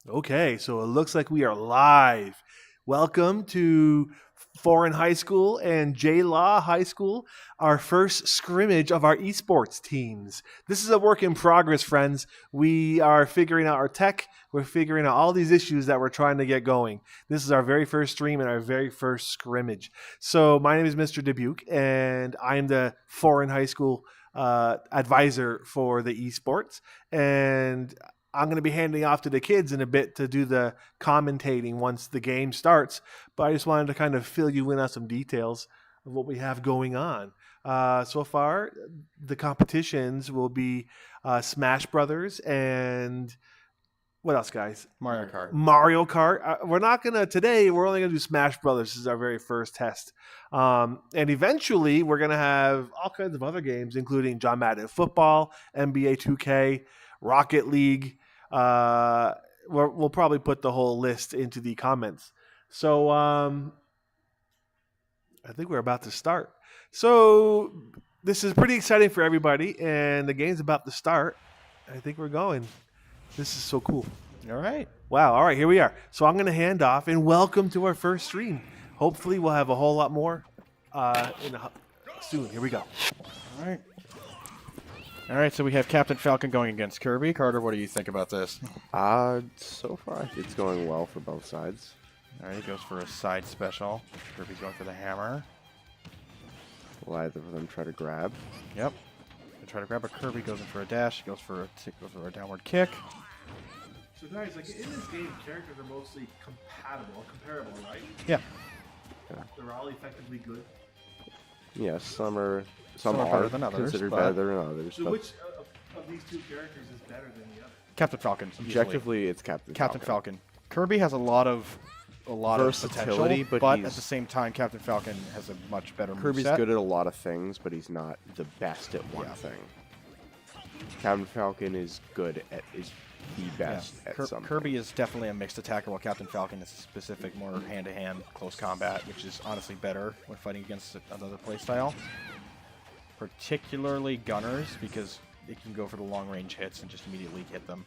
Okay, so it looks like we are live. Welcome to Foran High School and J Law High School, our first scrimmage of our esports teams. This is a work in progress, friends. We are figuring out our tech. We're figuring out all these issues that we're trying to get going. This is our very first stream and our very first scrimmage. So my name is Mr. Dubuque, and I'm the Foran High School advisor for the esports. And I'm going to be handing off to the kids in a bit to do the commentating once the game starts. But I just wanted to kind of fill you in on some details of what we have going on. So far, the competitions will be Smash Brothers and what else, guys? Mario Kart. Mario Kart. We're not going to, today, we're only going to do Smash Brothers. This is our very first test. And eventually, we're going to have all kinds of other games, including John Madden Football, NBA 2K, Rocket League. We'll probably put the whole list into the comments. So I think we're about to start. So this is pretty exciting for everybody, and the game's about to start. I think we're going. This is so cool. All right. Wow. All right, here we are. So I'm going to hand off, and welcome to our first stream. Hopefully we'll have a whole lot more soon. Here we go. All right. All right, so we have Captain Falcon going against Kirby. Carter, what do you think about this? So far it's going well for both sides. All right, he goes for a side special. Kirby's going for the hammer. Will either of them try to grab? Yep. They try to grab a Kirby, goes in for a dash, goes for a downward kick. So guys, like in this game, characters are mostly comparable, right? Yeah. They're all effectively good. Yes, some are better than others, considered but- better than others. So But which of these two characters is better than the other? Captain Falcon. easily. objectively, it's Captain Falcon. Kirby has a lot of Versatility, potential, but at he's- the same time, Captain Falcon has a much better Kirby's moveset. good at a lot of things, but he's not the best at one Yeah. thing. Captain Falcon is the best at something. Kirby is definitely a mixed attacker, while Captain Falcon is specific, more hand-to-hand, close combat, which is honestly better when fighting against another playstyle. Particularly gunners, because it can go for the long-range hits and just immediately hit them.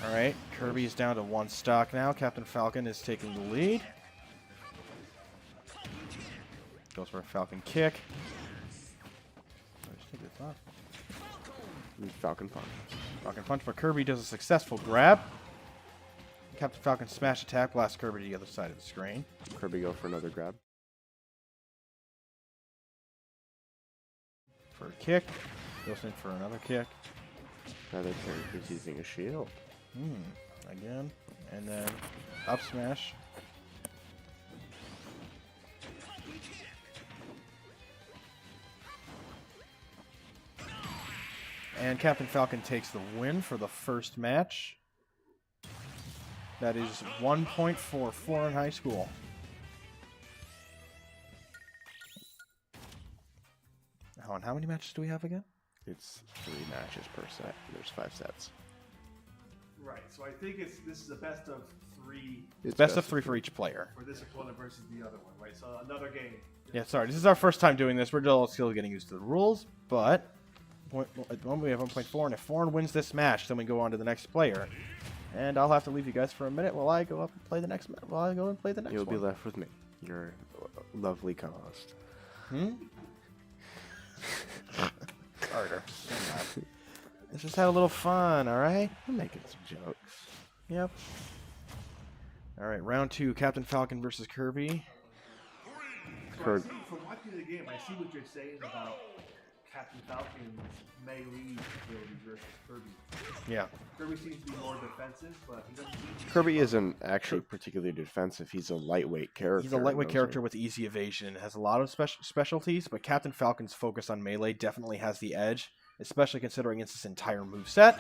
All right, Kirby is down to one stock now. Captain Falcon is taking the lead. Goes for a Falcon kick. Just take this off. Falcon Punch. Falcon punch, but Kirby does a successful grab. Captain Falcon smash attack, blast Kirby to the other side of the screen. Kirby go for another grab. For a kick. Goes in for another kick. Another character's using a shield. Again. And then up smash. And Captain Falcon takes the win for the first match. That is 1 point for Foran High School. Oh, and how many matches do we have again? It's 3 matches per set. There's 5 sets. Right. So I think this is a best of 3 It's Best of 3 for each player. for this opponent versus the other one, right? So another game. Yeah, sorry, this is our first time doing this. We're still getting used to the rules, but at the moment we have 1.4, and if Foran wins this match, then we go on to the next player. And I'll have to leave you guys for a minute while I go up and play the next. While I go and play the next You'll one. be left with me, your lovely co-host. Carter. Let's just have a little fun, all right? I'm making some jokes. Yep. All right, round 2, Captain Falcon versus Kirby. Kurt- From watching the game, I see what you're saying about Captain Falcon's melee ability versus Kirby. Yeah. Kirby seems to be more defensive, but he doesn't seem Kirby isn't actually particularly defensive. He's a lightweight character. He's a lightweight Those character are- with easy evasion. Has a lot of specialties, but Captain Falcon's focus on melee definitely has the edge, especially considering it's his entire moveset.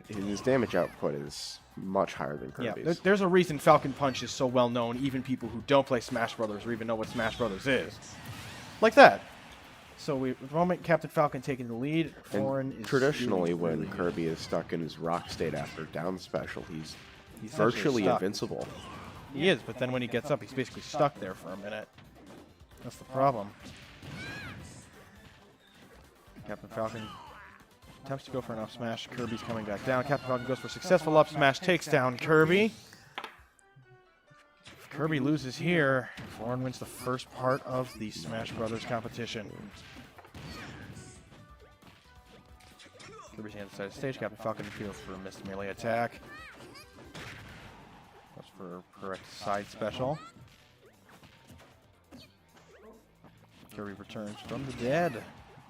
His damage output is much higher than Yeah, Kirby's. there's a reason Falcon Punch is so well known, even people who don't play Smash Brothers or even know what Smash Brothers is. Like that. So at the moment, Captain Falcon taking the lead. Foran is Traditionally, shooting when really good. Kirby is stuck in his rock state after down special, he's He's essentially virtually stuck. invincible. He is, but then when he gets up, he's basically stuck there for a minute. That's the problem. Captain Falcon attempts to go for an up smash. Kirby's coming back down. Captain Falcon goes for a successful up smash, takes down Kirby. If Kirby loses here, Foran wins the first part of the Smash Brothers competition. Kirby's on the side of the stage. Captain Falcon appeals for a missed melee attack. Goes for a correct side special. Kirby returns from the dead,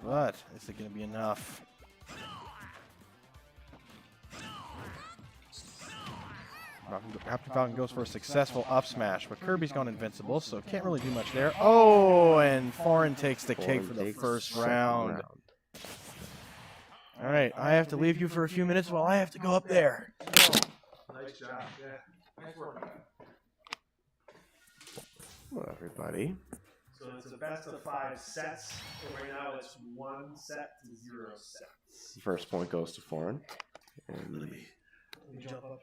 but is it going to be enough? Captain Falcon goes for a successful up smash, but Kirby's gone invincible, so can't really do much there. Oh, and Foran takes the cake for the first round. All right, I have to leave you for a few minutes while I have to go up there. Nice job. Yeah. Nice work. Hello, everybody. So it's a best of 5 sets. So right now it's 1 set to 0 sets. First point goes to Foran. And Let me jump up.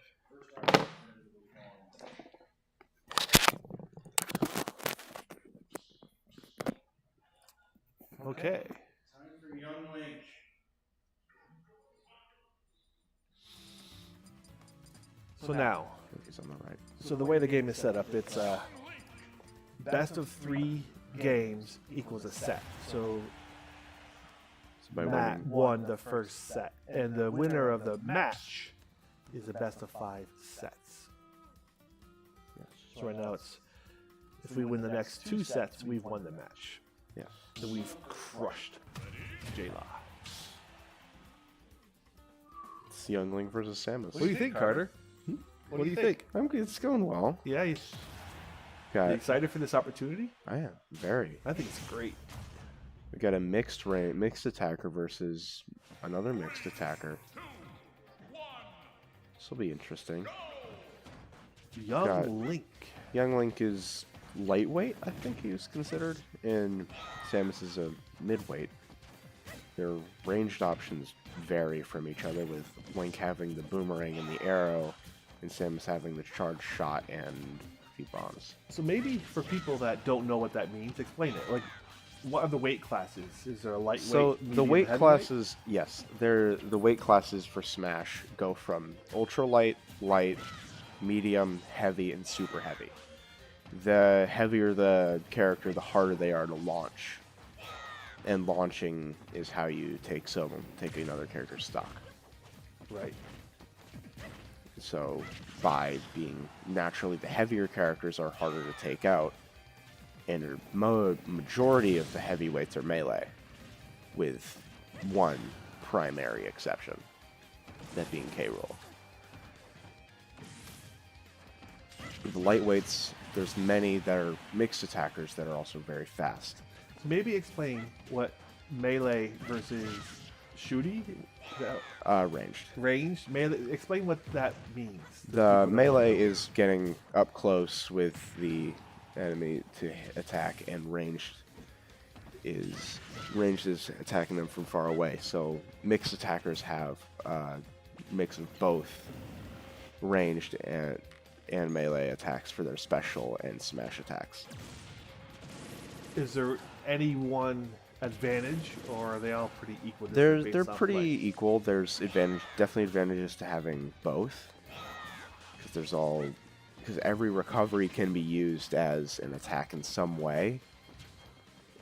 Okay. Time for Young Link. So now, he's on the right. so the way the game is set up, it's best of 3 games equals a set. So So by Matt winning, won the first set, and the winner of the match is a best of 5 sets. yes, So right now it's, if we win the next 2 sets, we've won the match. yes. So we've crushed J-Law. It's Young Link versus Samus. What do you think, Carter? What do you think? It's going well. Yeah, you Got, excited for this opportunity? I am very. I think it's great. We got a mixed attacker versus another mixed attacker. This will be interesting. Young Got- Link. Young Link is lightweight, I think he was considered, and Samus is a midweight. Their ranged options vary from each other, with Link having the boomerang and the arrow, and Samus having the charged shot and a few bombs. So maybe for people that don't know what that means, explain it. Like, what are the weight classes? Is there a lightweight? So the medium, weight heavyweight? classes, yes, the weight classes for Smash go from ultra light, light, medium, heavy, and super heavy. The heavier the character, the harder they are to launch. And launching is how you take another character's stock. Right. So by being naturally the heavier characters are harder to take out, and a majority of the heavyweights are melee, with one primary exception, that being K. Rool. The lightweights, there's many that are mixed attackers that are also very fast. So maybe explain what melee versus shooty, Ranged. ranged melee. Explain what that means. The melee is getting up close with the enemy to attack, and ranged is attacking them from far away. So mixed attackers have a mix of both ranged and melee attacks for their special and smash attacks. Is there any one advantage, or are they all pretty equal? They're pretty equal. There's definitely advantages to having both, because every recovery can be used as an attack in some way,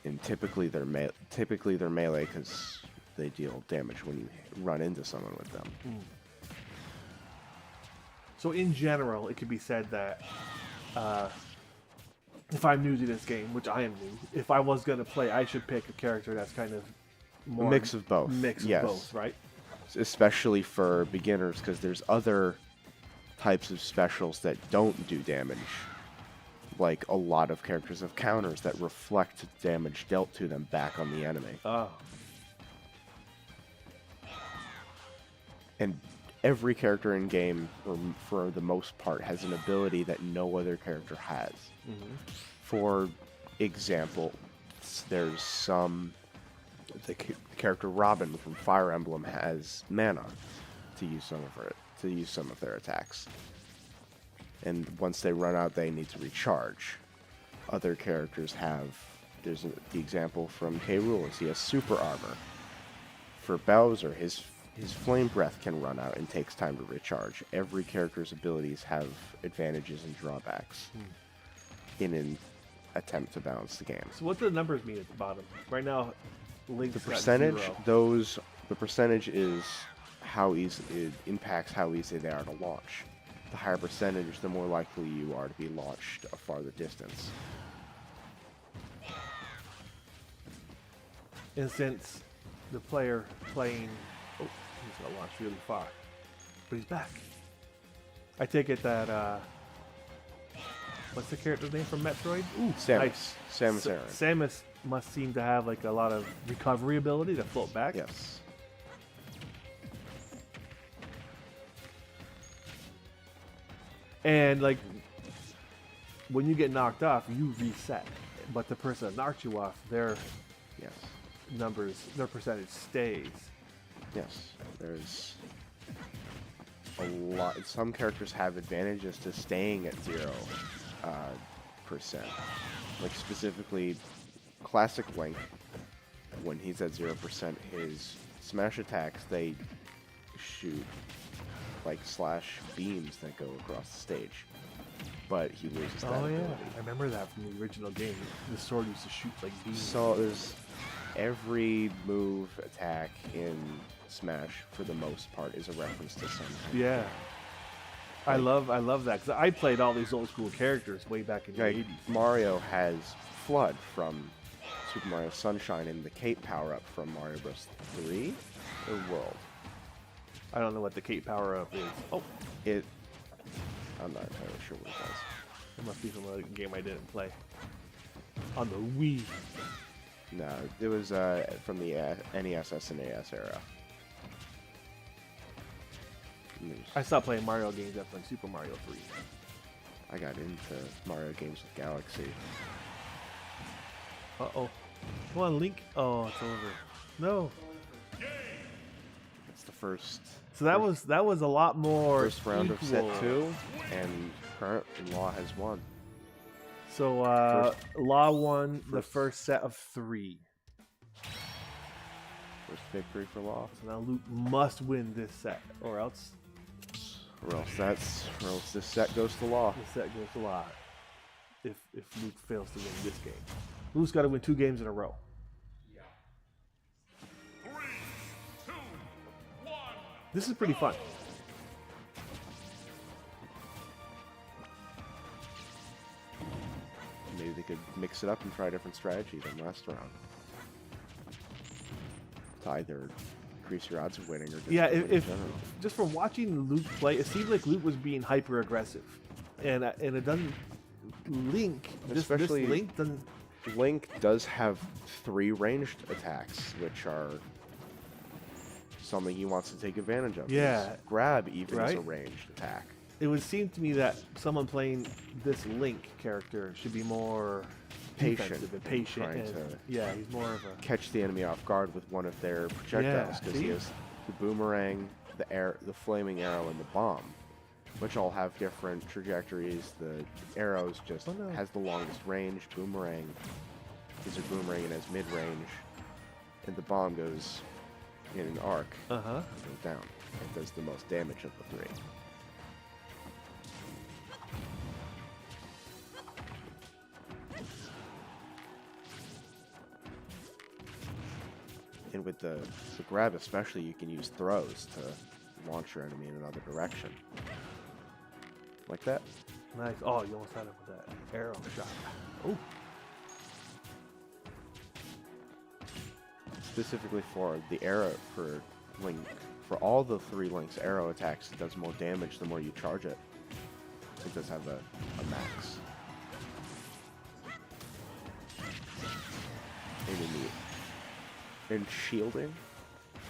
and typically they're melee because they deal damage when you run into someone with them. So in general, it could be said that if I'm new to this game, which I am new, if I was going to play, I should pick a character that's kind of more A mix of both. Mix Yes. of both, right? Especially for beginners, because there's other types of specials that don't do damage. Like a lot of characters have counters that reflect damage dealt to them back on the enemy. Oh, And every character in game, or for the most part, has an ability that no other character has. For example, there's the character Robin from Fire Emblem has mana to use some of their attacks. And once they run out, they need to recharge. Other characters the example from K. Rool is he has super armor. For Bowser, his his flame breath can run out and takes time to recharge. Every character's abilities have advantages and drawbacks in an attempt to balance the game. So what do the numbers mean at the bottom? Right now, Link's The got percentage, 0. the percentage is how easy it impacts how easy they are to launch. The higher percentage, the more likely you are to be launched a farther distance. And since the player playing, oh, he's gonna launch really far, but he's back. I take it that what's the character's name from Metroid? Ooh, Samus. nice. Samus Aran. Samus must seem to have like a lot of recovery ability to float back. Yes. And like when you get knocked off, you reset. But the person that knocked you off, their Yes. numbers, their percentage stays. Yes. There's a lot. Some characters have advantages to staying at 0%. Like specifically, classic Link, when he's at 0%, his smash attacks, they shoot like slash beams that go across the stage. But he loses that ability. I remember that from the original game. The sword used to shoot like beams. So there's every move attack in Smash, for the most part, is a reference to some kind of Yeah. I love that because I played all these old school characters way back in the Like, 80s. Mario has Flood from Super Mario Sunshine and the Cape power-up from Mario Bros. 3 or World. I don't know what the Cape power up is. Oh, I'm not entirely sure what it does. it must be from a game I didn't play on the Wii. No, it was from the NES, SNES era. And there's- I stopped playing Mario games after like Super Mario 3. I got into Mario games with Galaxy. Uh-oh. Come on, Link. Oh, it's over. No. It's the first So that was a lot more first round of set equal. 2, and current Law has won. So Law won the first set of 3. First victory for Law. So now Luke must win this set, or else Or else this set goes to Law. the set goes to Law. If Luke fails to win this game, Luke's got to win 2 games in a row. 3, 2, 1. This is pretty fun. Maybe they could mix it up and try a different strategy than last round. To either increase your odds of winning or just Yeah, win in if general. just from watching Luke play, it seemed like Luke was being hyper aggressive, and it doesn't. Link, this Especially- Link doesn't. Link does have 3 ranged attacks, which are something he wants to take advantage of. Yeah. His grab even is a Right. ranged attack. It would seem to me that someone playing this Link character should be more Patient defensive and and patient. trying And, to- yeah, he's more of a. Catch the enemy off guard with one of their projectiles, because he see? has the boomerang, the flaming arrow, and the bomb, which all have different trajectories. The arrows just Oh, no. has the longest range. Boomerang is a boomerang and has mid-range, and the bomb goes in an arc. Uh huh. It goes down. It does the most damage of the 3. And with the grab especially, you can use throws to launch your enemy in another direction. Like that. Nice. Oh, you almost had it with that arrow shot. Oh. Specifically for the arrow, for Link, for all the 3 Link's arrow attacks, it does more damage the more you charge it. It does have a max. And shielding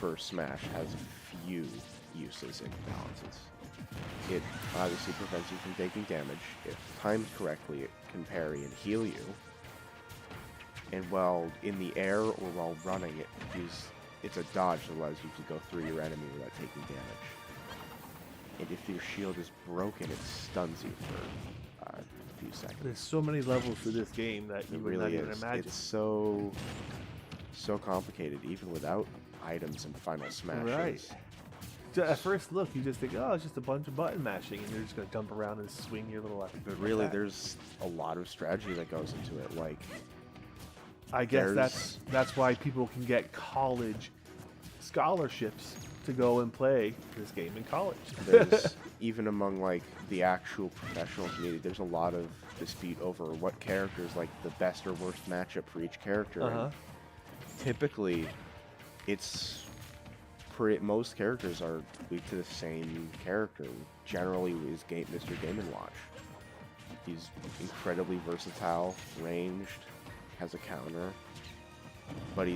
for Smash has few uses and balances. It obviously prevents you from taking damage. If timed correctly, it can parry and heal you. And while in the air or while running, it's a dodge that allows you to go through your enemy without taking damage. And if your shield is broken, it stuns you for a few seconds. There's so many levels to this game that you It would not really even is. imagine. It's so complicated, even without items and final smashes. Right. At first look, you just think, oh, it's just a bunch of button mashing, and you're just gonna jump around and swing your little. But really, there's a lot of strategy that goes into it. Like, I guess that's why people can get college scholarships to go and play this game in college. There's even among like the actual professional community, there's a lot of dispute over what characters like the best or worst matchup for each character. And typically, it's most characters are weak to the same character. Generally, is Mr. Game & Watch. He's incredibly versatile, ranged, has a counter, but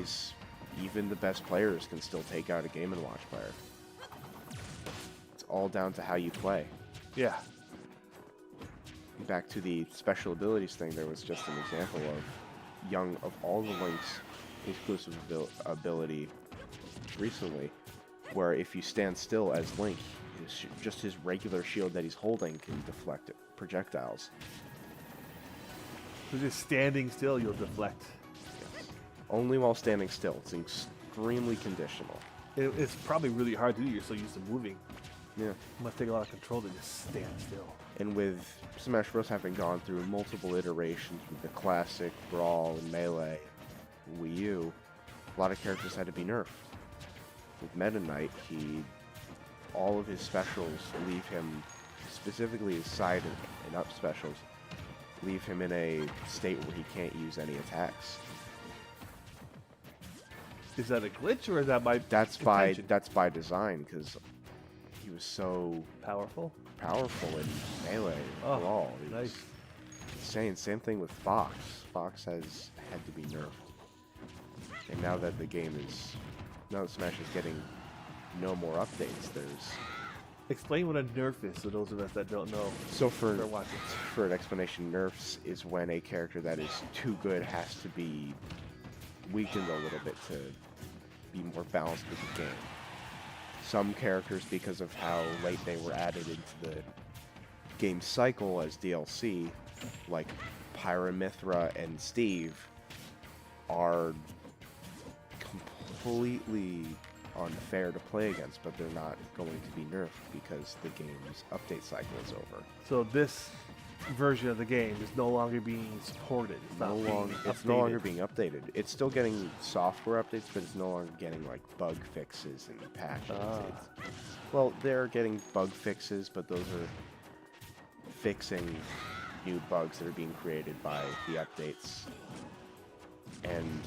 even the best players can still take out a Game & Watch player. It's all down to how you play. Yeah. Back to the special abilities thing, there was just an example of all the Link's exclusive ability recently, where if you stand still as Link, just his regular shield that he's holding can deflect projectiles. So just standing still, you'll deflect. Yes. Only while standing still. It's extremely conditional. It's probably really hard to do. You're so used to moving. Yeah. It must take a lot of control to just stand still. And with Smash Bros. Having gone through multiple iterations with the Classic, Brawl, and Melee, Wii U, a lot of characters had to be nerfed. With Meta Knight, all of his specials leave him, specifically his side and up specials, leave him in a state where he can't use any attacks. Is that a glitch or is that by that's by design, because he was so powerful in Melee and Brawl. Nice. Insane. Same thing with Fox. Fox has had to be nerfed. And now that Smash is getting no more updates, Explain what a nerf is, so those of us that don't know. So for an explanation, nerfs is when a character that is too good has to be weakened a little bit to be more balanced with the game. Some characters, because of how late they were added into the game cycle as DLC, like Pyramithra and Steve, are completely unfair to play against, but they're not going to be nerfed because the game's update cycle is over. So this version of the game is no longer being supported. It's no longer being updated. It's still getting software updates, but it's no longer getting like bug fixes and patches. Well, they're getting bug fixes, but those are fixing new bugs that are being created by the updates. And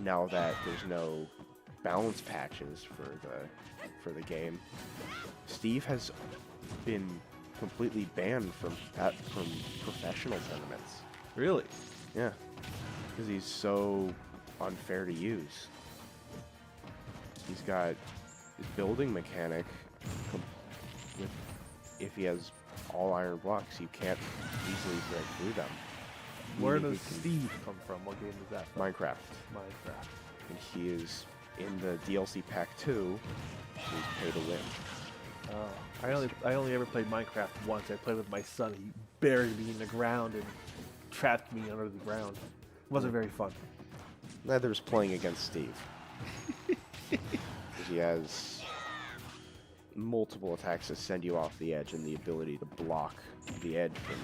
now that there's no balance patches for the game, Steve has been completely banned from professional tournaments. Really? Yeah, because he's so unfair to use. He's got his building mechanic. If he has all iron blocks, you can't easily break through them. Where does Steve come from? What game is that from? Minecraft. And he is in the DLC Pack 2. He's pay to win. Oh, I only ever played Minecraft once. I played with my son. He buried me in the ground and trapped me under the ground. It wasn't very fun. Neither is playing against Steve. He has multiple attacks that send you off the edge and the ability to block the edge from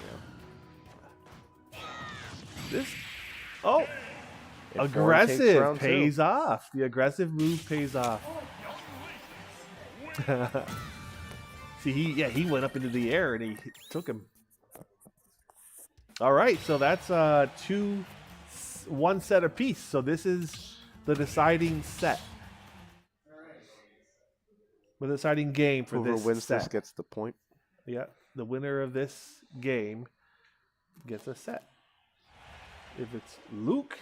you. Aggressive pays off. The aggressive move pays off. See, he went up into the air and he took him. All right, so that's one set apiece. So this is the deciding set. The deciding game for Whoever this wins set. this gets the point. Yeah, the winner of this game gets a set. If it's Luke,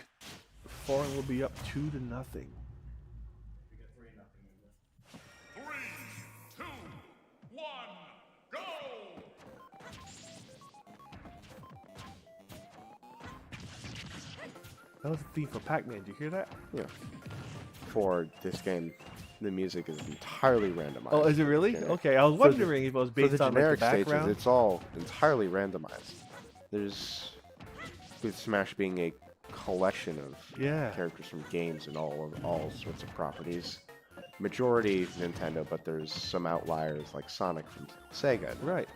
Foran will be up 2-0. 3, 2, 1, go! That was the theme for Pac-Man. Did you hear that? Yeah. For this game, the music is entirely randomized. Oh, is it really? Yeah. Okay, I was wondering if it was based for the on like, the generic background. stages, it's all entirely randomized. There's, with Smash being a collection of characters from games and all sorts of properties, majority Nintendo, but there's some outliers like Sonic from Sega. Right.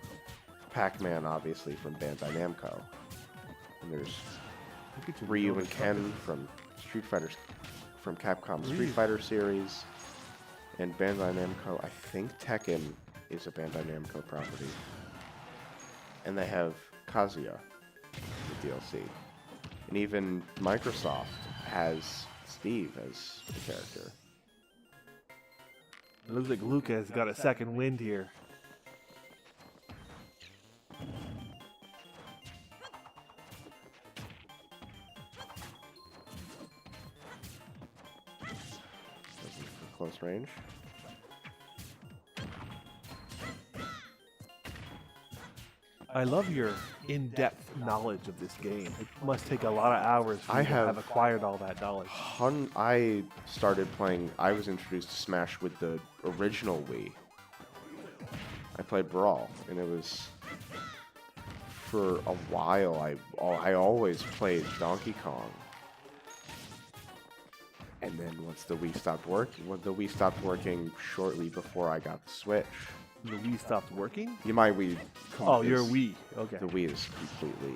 Pac-Man, obviously, from Bandai Namco. And there's Ryu and Ken from Capcom Street Fighter series. And Bandai Namco, I think Tekken is a Bandai Namco property. And they have Kazuya, the DLC. And even Microsoft has Steve as the character. It looks like Luke has got a second wind here. Close range. I love your in-depth knowledge of this game. It must take a lot of hours for you to have acquired all that knowledge. I started playing, I was introduced to Smash with the original Wii. I played Brawl, and it was, for a while, I always played Donkey Kong. And then once the Wii stopped working shortly before I got the Switch. The Wii stopped working? My Wii. Oh, your Wii. Okay. The Wii is completely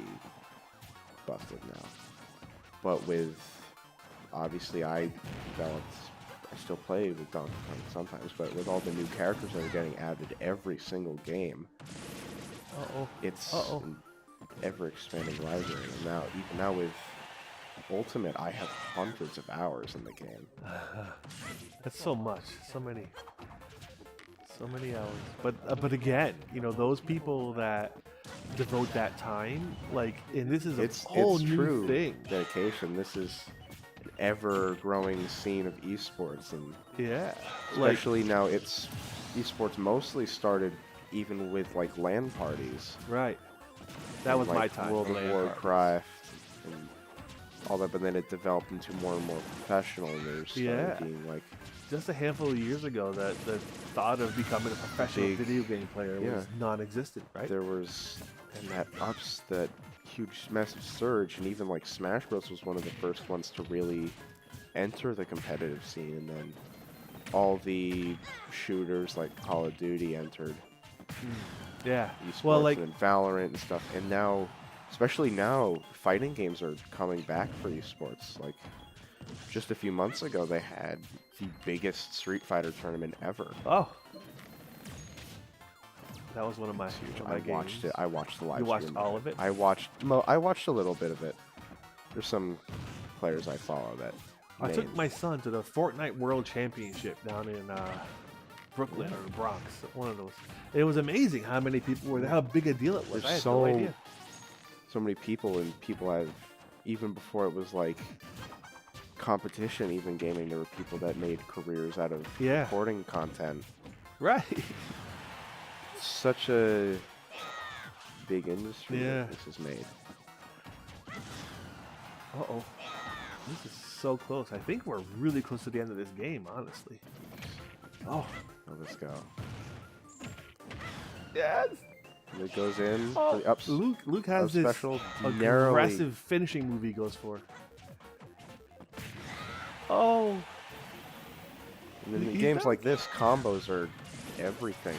busted now. But with, obviously, I still play with Donkey Kong sometimes, but with all the new characters that are getting added every single game, it's an ever-expanding library. And now, even now with Ultimate, I have hundreds of hours in the game. That's so much. So many hours. But again, those people that devote that time, and this is a whole new thing. Dedication. This is an ever-growing scene of esports, and especially now, esports mostly started even with LAN parties. Right. That was my time. World of Warcraft and all that, but then it developed into more and more professional, and there's started being just a handful of years ago that the thought of becoming a professional video game player was non-existent, right? There was, and that huge, massive surge, and even Smash Bros was one of the first ones to really enter the competitive scene, and then all the shooters like Call of Duty entered. Yeah. Esports and Valorant and stuff, and now, especially now, fighting games are coming back for esports. Just a few months ago, they had the biggest Street Fighter tournament ever. Oh. That was one of my games. Watched it. I watched the live stream. You stream. watched all of it? I watched a little bit of it. There's some players I follow that. I took my son to the Fortnite World Championship down in Brooklyn or the Bronx. One of those. It was amazing how many people were there, how big a deal it was. I had no idea. So many people, and people have, even before it was competition, even gaming, there were people that made careers out of recording content. Right. Such a big industry that this is made. Uh-oh. This is so close. I think we're really close to the end of this game, honestly. Oh. Let's go. Yes. And it goes in for the ups. Luke has this special, aggressive finishing move he goes for. Oh. And in games like this, combos are everything.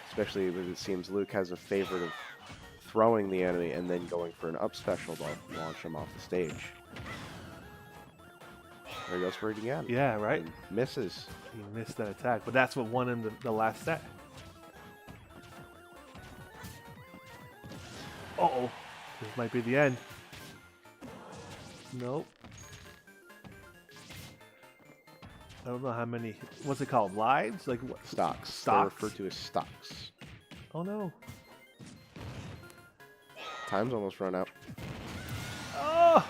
Especially when it seems Luke has a favorite of throwing the enemy and then going for an up special to launch him off the stage. There he goes for it again. Yeah, right? And misses. He missed that attack, but that's what won him the last set. Uh-oh. This might be the end. Nope. I don't know how many. What's it called? Lives? What? Stocks. Stocks? They're referred to as stocks. Oh, no. Time's almost run out. Oh!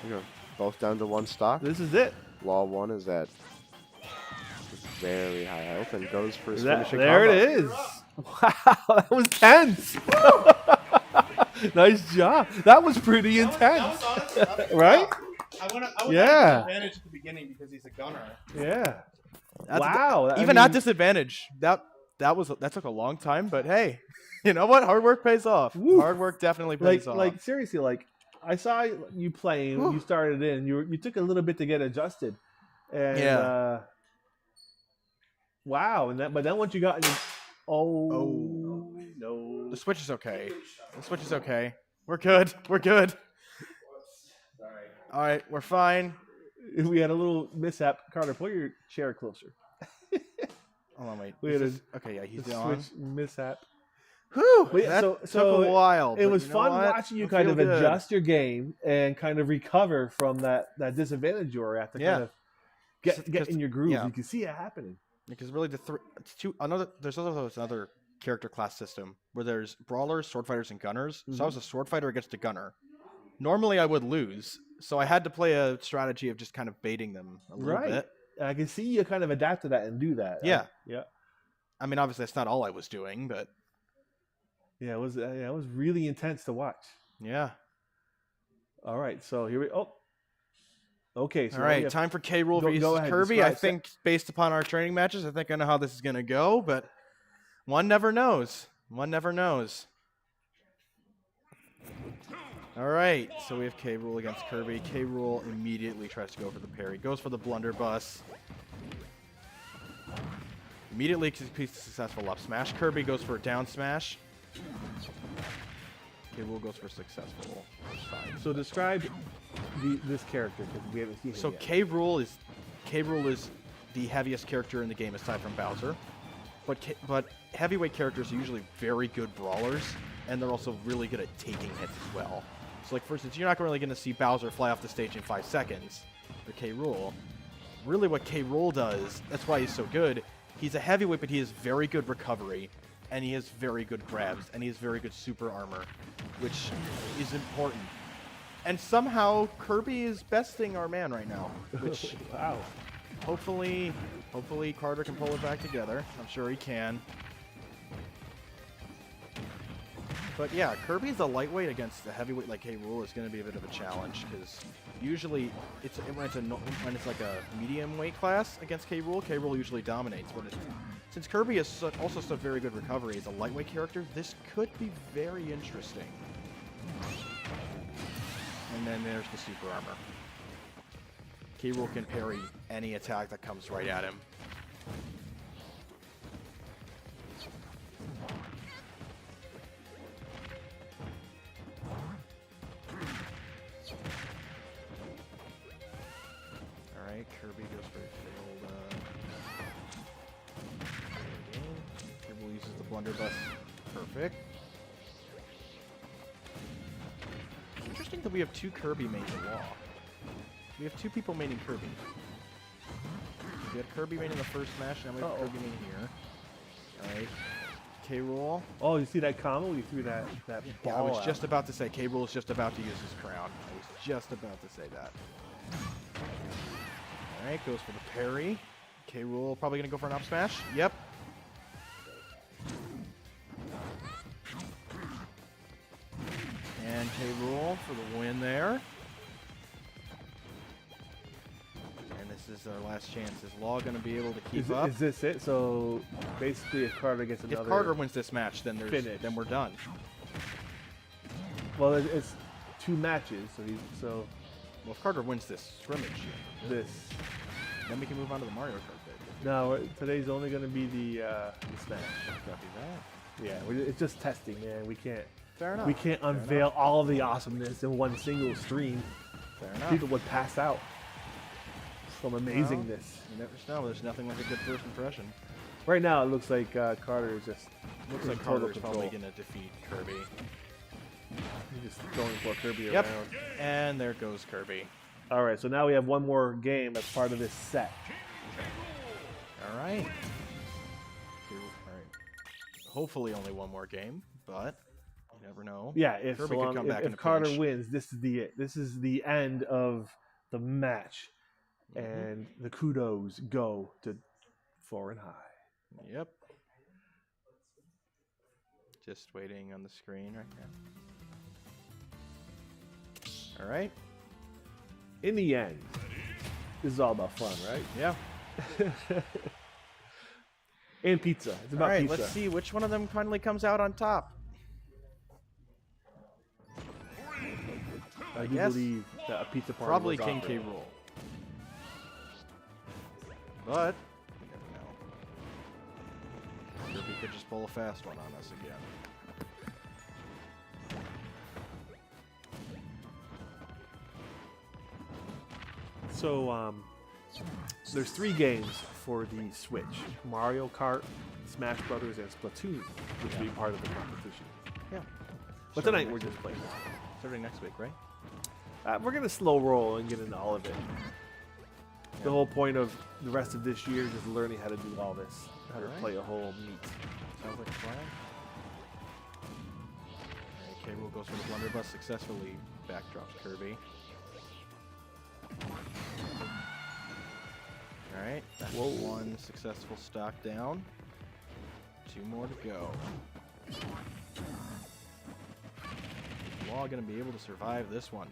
We go both down to one stock. This is it. Law 1 is at very high health and goes for his finishing There combo. it is. Wow, that was tense. Nice job. That was pretty intense. Right? I went disadvantage at the beginning because he's a gunner. Yeah. Wow. Even at disadvantage, that took a long time, but hey, you know what? Hard work pays off. Woo. Hard work definitely pays off. Seriously, I saw you playing. You started in. You took a little bit to get adjusted, and Wow, but then once you got in, no. The switch is okay. The switch is okay. We're good. We're good. All right, we're fine. We had a little mishap. Carter, pull your chair closer. Hold on, wait. We had Okay, yeah, he's the on. switch mishap. Whew, But yeah, that so took a while. It but was you know fun what? watching you I kind feel of good. adjust your game and kind of recover from that disadvantage you were at to Yeah. kind of get in your groove. yeah. You can see it happening. Because really, there's another character class system where there's brawlers, sword fighters, and gunners. So I was a sword fighter against a gunner. Normally, I would lose, so I had to play a strategy of just kind of baiting them a little bit. I can see you kind of adapt to that and do that. Yeah. Yeah. I mean, obviously, that's not all I was doing, but Yeah, it was really intense to watch. yeah. All right, so here we Okay, so All now right, we have- time for K. Rool Go versus ahead, Kirby. describe- I think based upon our training matches, I think I know how this is going to go, but one never knows. One never knows. All right, so we have K. Rool against Kirby. K. Rool immediately tries to go for the parry. Goes for the blunderbuss. Immediately completes the successful up smash. Kirby goes for a down smash. K. Rool goes for successful. So describe this character because we haven't seen him So yet. K. Rool is the heaviest character in the game aside from Bowser. But heavyweight characters are usually very good brawlers, and they're also really good at taking hits as well. So, like, for instance, you're not really going to see Bowser fly off the stage in 5 seconds for K. Rool. Really what K. Rool does, that's why he's so good, he's a heavyweight, but he has very good recovery, and he has very good grabs, and he has very good super armor, which is important. And somehow, Kirby is besting our man right now, which... Wow. Hopefully Carter can pull it back together. I'm sure he can. But yeah, Kirby's a lightweight against a heavyweight like K. Rool is going to be a bit of a challenge because usually when it's like a medium weight class against K. Rool usually dominates. But since Kirby is also such very good recovery as a lightweight character, this could be very interesting. And then there's the super armor. K. Rool can parry any attack that comes right at him. Alright, Kirby goes for a failed game. Kirby uses the blunderbuss. Perfect. It's interesting that we have 2 Kirby mains in Law. We have 2 people maining Kirby. We had Kirby main in the first match, and now we have Kirby main here. Alright. K. Rool. Oh, you see that combo? You threw that ball Yeah, I was out. just about to say, K. Rool is just about to use his crown. I was just about to say that. Alright, goes for the parry. K. Rool probably going to go for an up smash. Yep. And K. Rool for the win there. And this is our last chance. Is Law going to be able to keep up? Is this it? So basically, if Carter gets another... If Carter wins this match, then finish. then we're done. Well, it's 2 matches, so Well, if Carter wins this scrimmage, this... then we can move on to the Mario Kart bit. No, today's only going to be the Smash. Copy that. Yeah, it's just testing, man. We can't Fair enough. we can't unveil all of the awesomeness in one single stream. Fair enough. People would pass out from amazingness. You never know. There's nothing like a good first impression. Right now, it looks like Carter is just Looks in like total Carter's probably control. going to defeat Kirby. He's just throwing for Kirby Yep. around. And there goes Kirby. All right, so now we have one more game as part of this set. All right. All right. Hopefully only one more game, but you never know. Yeah, if Kirby so could long, come back in if a Carter pinch. wins, this is the end of the match, and the kudos go to Foran High. Yep. Just waiting on the screen right now. All right. In the end, this is all about fun, right? Yeah. And pizza. It's All about right. pizza. Let's see which one of them finally comes out on top. I do guess believe that a pizza party Probably was King offered. K. Rool. But you never know. Kirby could just pull a fast one on us again. So, there's 3 games for the Switch: Mario Kart, Smash Brothers, and Splatoon, which will be part of the competition. Yeah. But tonight we're just playing. Starting next week, right? We're gonna slow roll and get into all of it. The whole point of the rest of this year is just learning how to do all this, how to play a whole meet. Sounds like a plan. Okay, K. Rool goes for the blunderbuss successfully. Backdrops Kirby. Alright, that's 1 successful stock down. 2 more to go. Law gonna be able to survive this one.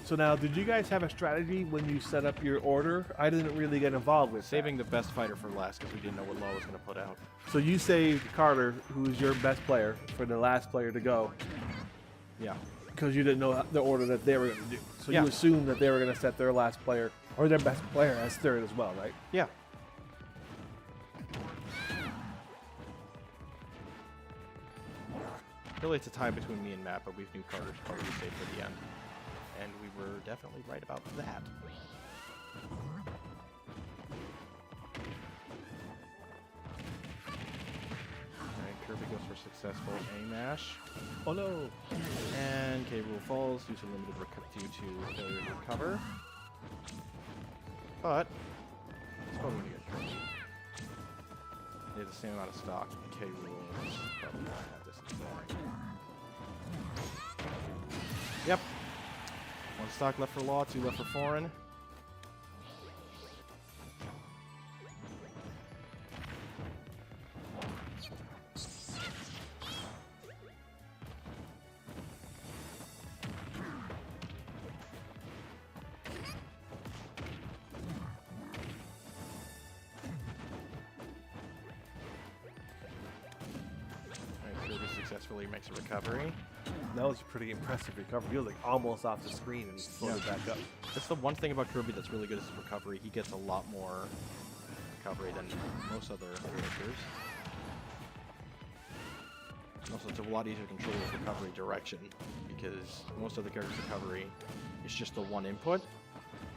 So now, did you guys have a strategy when you set up your order? I didn't really get involved with Saving the best fighter for last because we didn't know what Law was gonna put out. So you saved Carter, who's your best player, for the last player to go, Yeah. because you didn't know the order that they were going to do. So Yeah. you assumed that they were going to set their last player, or their best player, as third as well, right? Yeah. Really, it's a tie between me and Matt, but we knew Carter's probably safe for the end. And we were definitely right about that. Alright, Kirby goes for successful A-mash. Oh no! And K. Rool falls due to limited failure to recover. But it's probably gonna get Kirby. They have the same amount of stock. K. Rool is probably not have this anymore. Yep. 1 stock left for Law, 2 left for Foran. Kirby successfully makes a recovery. That was a pretty impressive recovery. He was like almost off the screen and floated back up. That's the one thing about Kirby that's really good is his recovery. He gets a lot more recovery than most other characters. And also, it's a lot easier to control his recovery direction because most other characters' recovery is just the one input.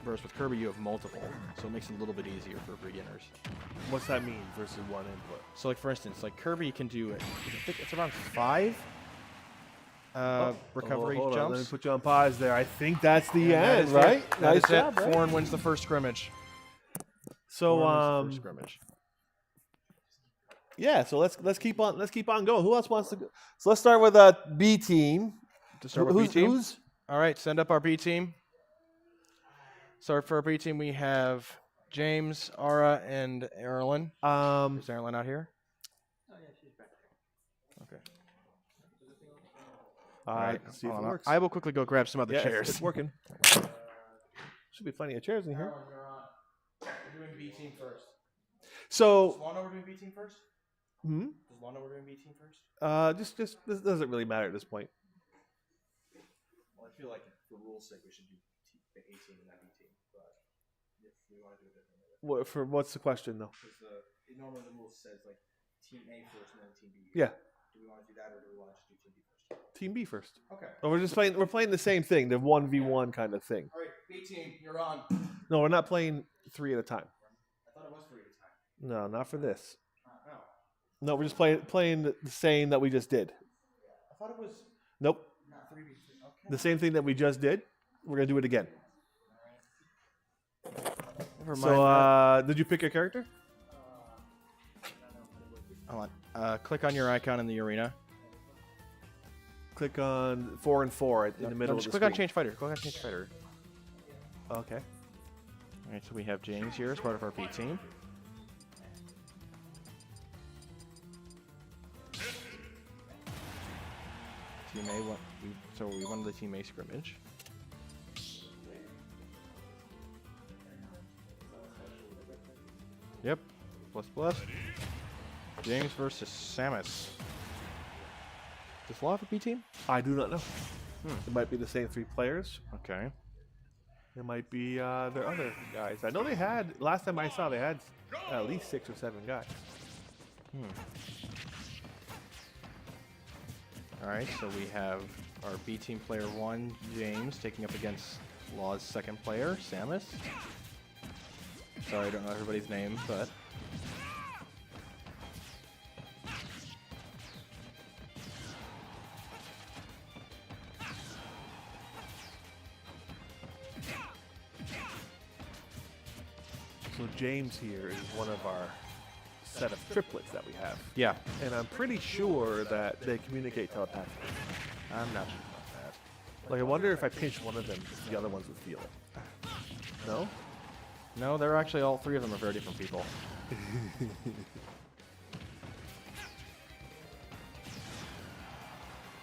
Whereas with Kirby, you have multiple, so it makes it a little bit easier for beginners. What's that mean versus 1 input? So, like for instance, like Kirby can do it. I think it's around 5 recovery hold on, jumps. let me put you on pause there. I think that's the And that end, is right? it. That Nice is job, it. right? Foran wins the first scrimmage. So Foran wins the first scrimmage. yeah. So let's keep on going. Who else wants to go? So let's start with B team. To start with B Who's- team. who's- All right, send up our B team. So for our B team, we have James, Ara, and Erlen. Is Erlen out here? Oh yeah, she's back there. Okay. All right. Let's see if it works. I will quickly go grab some other Yeah, chairs. It's working. Should be plenty of chairs in here. We're doing B team first. So, Law know we're doing B team first? Does Law know we're doing B team first? just this doesn't really matter at this point. Well, I feel like for rules' sake, we should do the A team and not B team. But if we want to do it differently, What's the question though? because normally the rule says like team A first and then team B. Yeah, Do we want to do that or do we want to just do team B first? team B first. Okay. Oh, we're playing the same thing, the 1v1 kind of thing. All right, B team, you're on. No, we're not playing 3 at a time. I thought it was 3 at a time. No, not for this. No. No, we're just playing the same that we just did. I thought it was Nope. not 3v3. Okay. The same thing that we just did. We're gonna do it again. Never mind. So, did you pick your character? Hold on. Click on your icon in the arena. Click on 4 and 4 in the middle of Just the click screen. on change fighter. Click on change fighter. Okay. All right, so we have James here as part of our B team. Team A won. So we won the Team A scrimmage. Yep. Plus. James versus Samus. Does Law have a B team? I do not know. It might be the same 3 players. Okay. It might be their other guys. I know they had, last time I saw, they had at least 6 or 7 guys. Alright, so we have our B team player 1, James, taking up against Law's second player, Samus. Sorry, I don't know everybody's name, but... So James here is one of our set of triplets that we have. Yeah, And I'm pretty sure that they communicate telepathically. I'm not sure about that. Like, I wonder if I pinch one of them, if the other ones would feel it. No? No, they're actually, all 3 of them are very different people.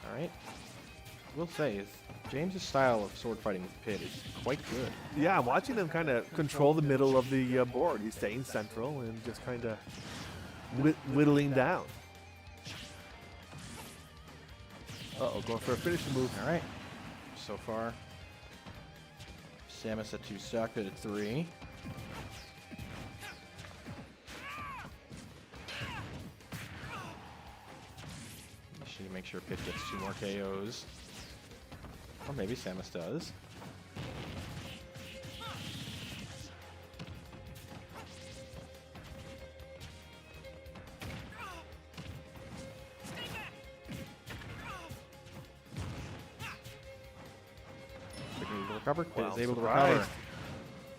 Alright. We'll say, is James's style of sword fighting with Pit is quite good. Yeah, I'm watching him kind of control the middle of the board. He's staying central and just kind of whittling down. Uh-oh, going for a finishing move. Alright. So far, Samus at 2 stock, Pit at 3. She make sure Pit gets 2 more KOs. Or maybe Samus does. Recover. Pit Wow, is able to surprised. recover.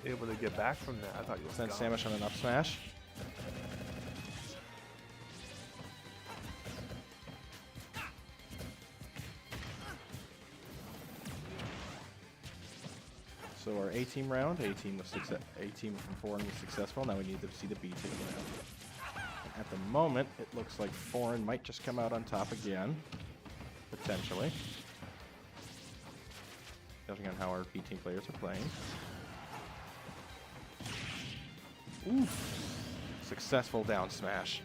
Able to get back from that. I thought you were Sends gone. Samus on an up smash. So our A-team round, A-team from Foran was successful. Now we need to see the B-team round. And at the moment, it looks like Foran might just come out on top again, potentially, judging on how our B-team players are playing. Oof! Successful down smash.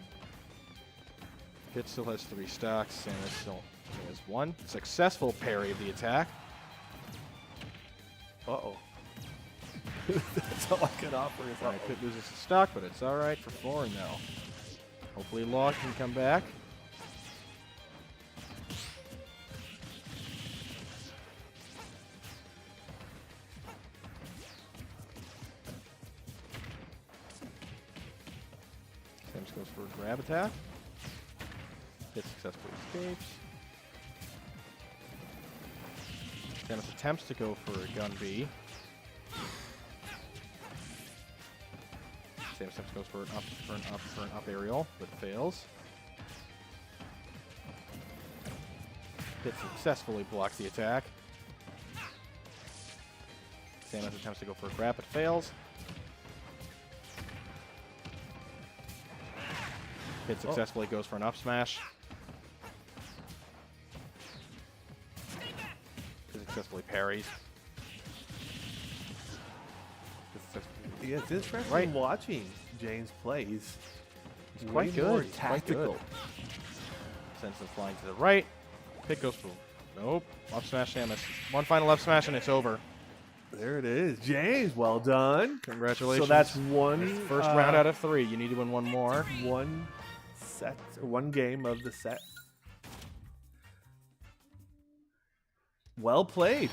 Pit still has 3 stocks, Samus still has 1. Successful parry of the attack. Uh-oh. That's all I can offer is Alright, Pit loses his stock, but it's alright for Foran now. Hopefully Law can come back. Samus goes for a grab attack. Pit successfully escapes. Samus attempts to go for a gun B. Samus goes for an up aerial, but fails. Pit successfully blocks the attack. Samus attempts to go for a grab, but fails. Pit successfully goes for an up smash. Pit successfully parries. Yeah, it's interesting Right. watching James play. He's Quite way good. more He's quite good. tactical. Sends him flying to the right. Pit goes for nope. Up smash Samus. One final up smash and it's over. There it is. James, well done. Congratulations. So that's one First round out of 3. You need to win one more. one set or one game of the set. Well played.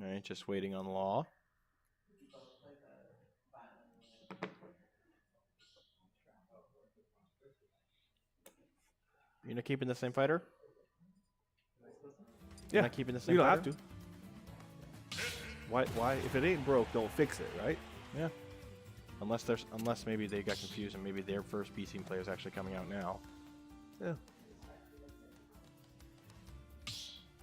All right, just waiting on Law. You're not keeping the same fighter? Yeah, Not keeping the same you don't fighter? have to. Why? If it ain't broke, don't fix it, right? Yeah. Unless maybe they got confused and maybe their first B team player is actually coming out now. Yeah.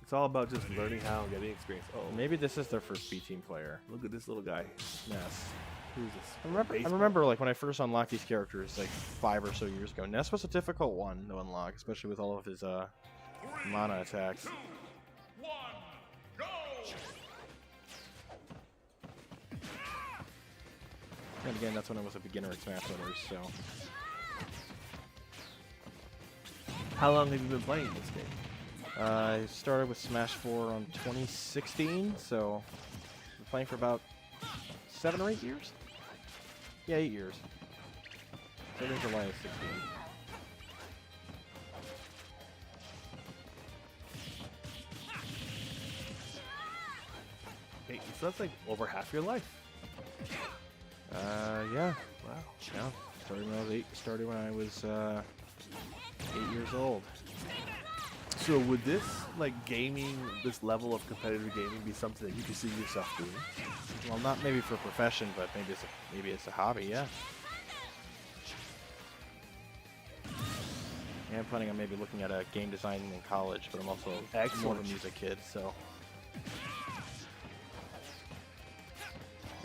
It's all about just learning how and getting experience. Oh, Maybe this is their first B team player. look at this little guy. Ness. Who's this? I remember like when I first unlocked these characters like 5 or so years ago. Ness was a difficult one to unlock, especially with all of his mana attacks. 2, 1, go! And again, that's when I was a beginner at Smash Brothers, so. How long have you been playing this game? I started with Smash 4 on 2016, so I've been playing for about 7 or 8 years. Yeah, 8 years. So in July of 16. Hey, so that's like over half your life. Yeah. Wow. Yeah. Started when I was 8 years old. So would this, like, gaming, this level of competitive gaming be something that you could see yourself doing? Well, not maybe for a profession, but maybe it's a hobby. Yeah. Yeah, I'm planning on maybe looking at a game design in college, but I'm also more of a Excellent. music kid, so.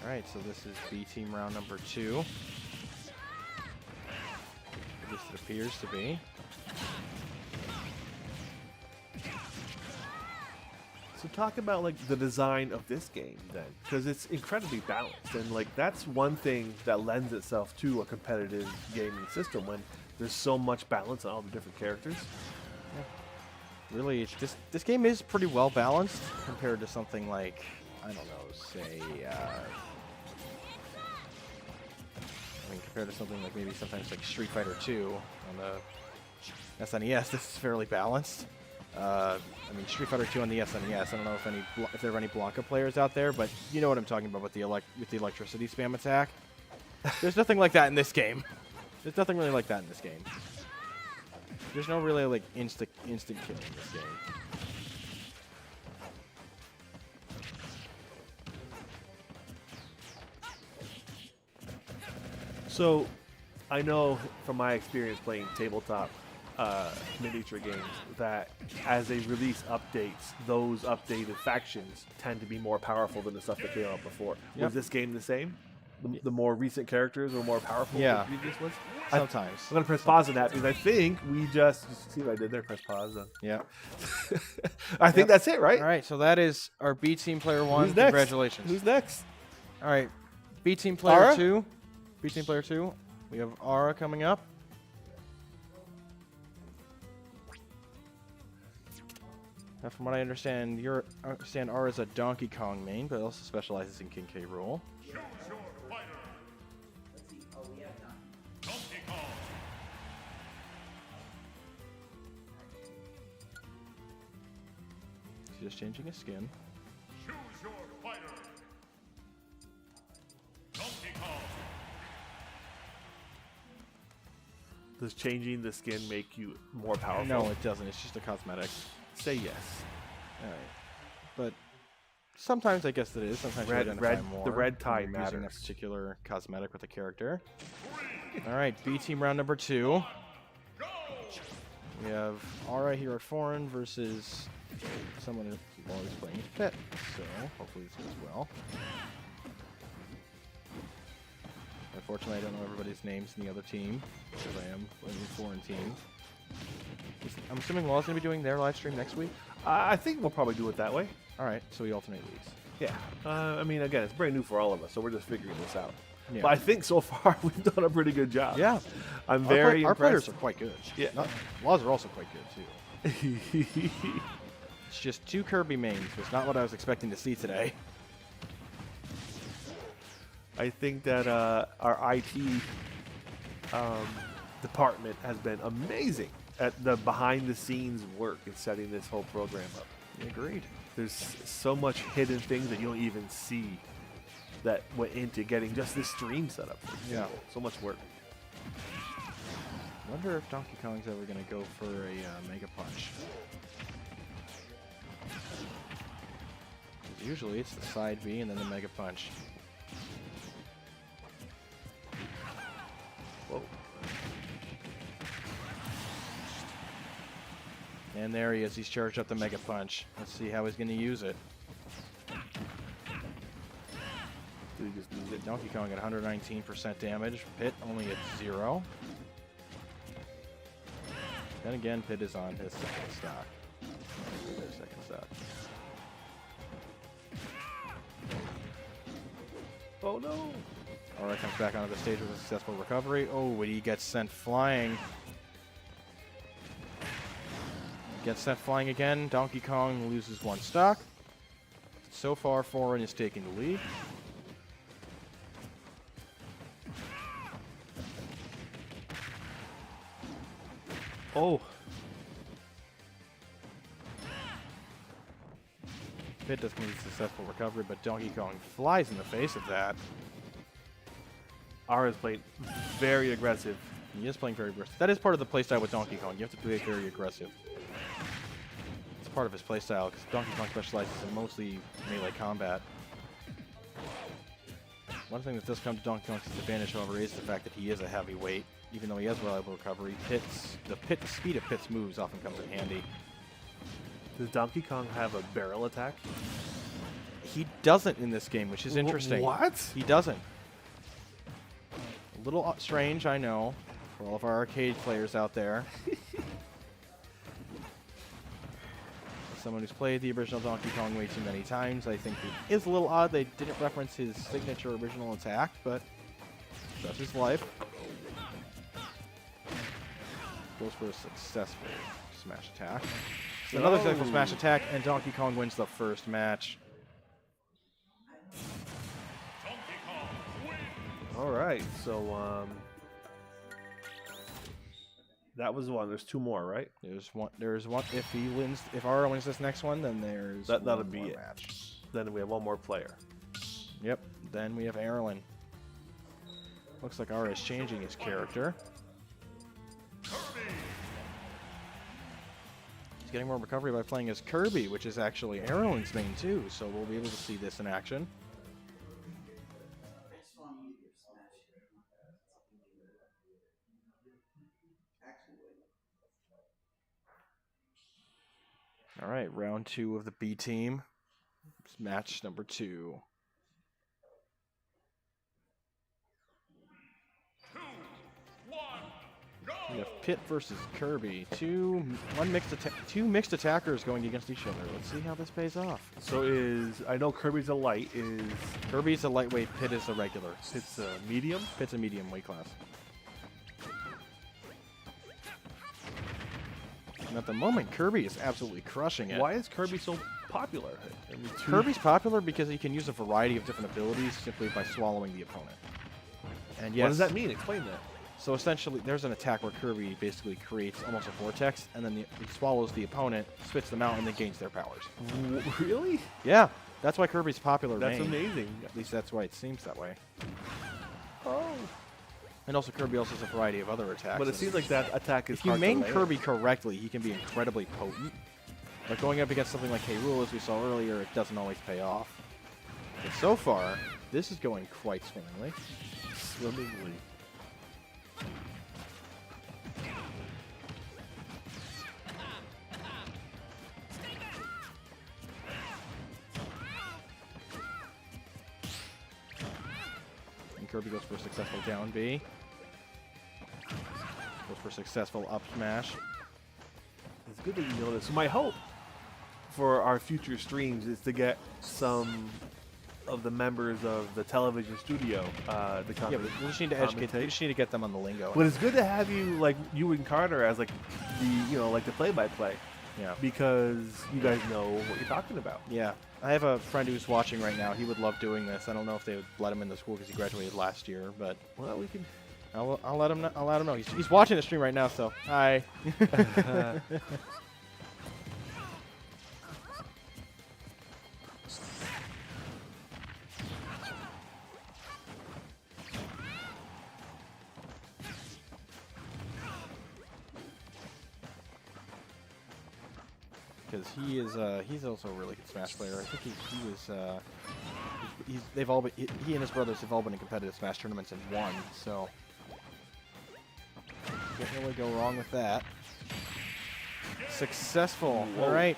All right, so this is B team round number 2. At least it appears to be. So talk about, like, the design of this game then, because it's incredibly balanced, and like that's one thing that lends itself to a competitive gaming system when there's so much balance on all the different characters. Really, this game is pretty well balanced compared to something like, I don't know, say, compared to something like maybe sometimes like Street Fighter 2 on the SNES, this is fairly balanced. Street Fighter 2 on the SNES, I don't know if there are any Blanca players out there, but you know what I'm talking about with the electricity spam attack. There's nothing like that in this game. There's nothing really like that in this game. There's no really like instant kill in this game. So I know from my experience playing tabletop miniature games that as they release updates, those updated factions tend to be more powerful than the stuff that came out before. Yep. Was this game the same? The more recent characters were more powerful Yeah. than the previous ones? Sometimes. I'm going to press pause on that because I think we just see what I did there, press pause. Yeah. I think that's it, right? All right, so that is our B team player 1. Who's next? Congratulations. Who's next? All right, B team player Ara? 2. B team player 2. We have Ara coming up. Now, from what I understand, Ara is a Donkey Kong main, but also specializes in King K. Rool. Choose your fighter. Donkey Kong. He's just changing his skin. Choose your fighter. Donkey Kong. Does changing the skin make you more powerful? No, it doesn't. It's just a cosmetic. Say yes. All right, but sometimes I guess it is. Sometimes you identify more. The red tie when you're using that matters. particular cosmetic with a character. All right, B team round number 2. Go. We have Ara here at Foran versus someone who's always playing his pet. So hopefully this goes well. Unfortunately, I don't know everybody's names in the other team because I am playing the Foran team. I'm assuming Law's going to be doing their live stream next week. I think we'll probably do it that way. All right, so we alternate weeks. Yeah. Again, it's brand new for all of us, so we're just figuring this out. Yeah. But I think so far we've done a pretty good job. Yeah. I'm very Our players impressed. are quite good. Yeah. Laws are also quite good, too. It's just 2 Kirby mains. It's not what I was expecting to see today. I think that our IT department has been amazing at the behind-the-scenes work in setting this whole program up. Agreed. There's so much hidden things that you don't even see that went into getting just this stream set up. Yeah. So much work. I wonder if Donkey Kong's ever going to go for a Mega Punch. 'Cause usually it's the side B and then the Mega Punch. Whoa. And there he is. He's charged up the Mega Punch. Let's see how he's going to use it. Did he just lose it? Donkey Kong at 119% damage. Pit only at 0. Then again, Pit is on his second stock. Their second stock. Oh no! Alright, comes back onto the stage with a successful recovery. Oh, and he gets sent flying. Gets sent flying again. Donkey Kong loses 1 stock. So far, Foran is taking the lead. Oh. Pit does complete a successful recovery, but Donkey Kong flies in the face of that. R is played very aggressive. He is playing very aggressive. That is part of the playstyle with Donkey Kong. You have to play very aggressive. It's part of his playstyle because Donkey Kong specializes in mostly melee combat. One thing that does come to Donkey Kong's disadvantage, however, is the fact that he is a heavyweight. Even though he has reliable recovery, the speed of Pit's moves often comes in handy. Does Donkey Kong have a barrel attack? He doesn't in this game, which is interesting. What? He doesn't. A little strange, I know, for all of our arcade players out there. As someone who's played the original Donkey Kong way too many times, I think it is a little odd they didn't reference his signature original attack, but that's his life. Goes for a successful smash attack. Another successful smash attack, and Donkey Kong wins the first match. Donkey Kong wins. All right. So that was one. There's 2 more, right? There's one. If he wins, if Ara wins this next one, then there's That'll one be more it. match. Then we have 1 more player. Yep. Then we have Erlen. Looks like Ara is changing his character. He's getting more recovery by playing as Kirby, which is actually Erlen's main too. So we'll be able to see this in action. All right, round 2 of the B team. It's match number 2. 2, 1, go. We have Pit versus Kirby. Two mixed attackers going against each other. Let's see how this pays off. So I know Kirby's a light. Is Kirby's a lightweight, Pit is a regular. it's a medium? Pit's a medium weight class. And at the moment, Kirby is absolutely crushing it. Why is Kirby so popular? I mean, Kirby's popular because he can use a variety of different abilities simply by swallowing the opponent. And yes, What does that mean? Explain that. So essentially, there's an attack where Kirby basically creates almost a vortex, and then he swallows the opponent, spits them out, and then gains their powers. Really? Yeah, that's why Kirby's popular. That's main. amazing. At least that's why it seems that way. Oh. And also, Kirby also has a variety of other attacks. But it seems like that attack is if you hard to main land. Kirby correctly, he can be incredibly potent. But going up against something like K. Rool, as we saw earlier, it doesn't always pay off. But so far, this is going quite swimmingly. Swimmingly. Kirby goes for a successful down B. Goes for a successful up smash. It's good that you know this. So my hope for our future streams is to get some of the members of the television studio to come. Yeah, but we just need to educate. We just need to get them on the lingo. But it's good to have you, like you and Carter, as like the play-by-play. Yeah. Because you guys know what you're talking about. Yeah. I have a friend who's watching right now. He would love doing this. I don't know if they would let him in the school because he graduated last year, but Well, we can. I'll let him know. I'll let him know. He's watching the stream right now, so hi. Because he's also a really good Smash player. I think he and his brothers have all been in competitive Smash tournaments and won, so can't really go wrong with that. Successful. Whoa. All right.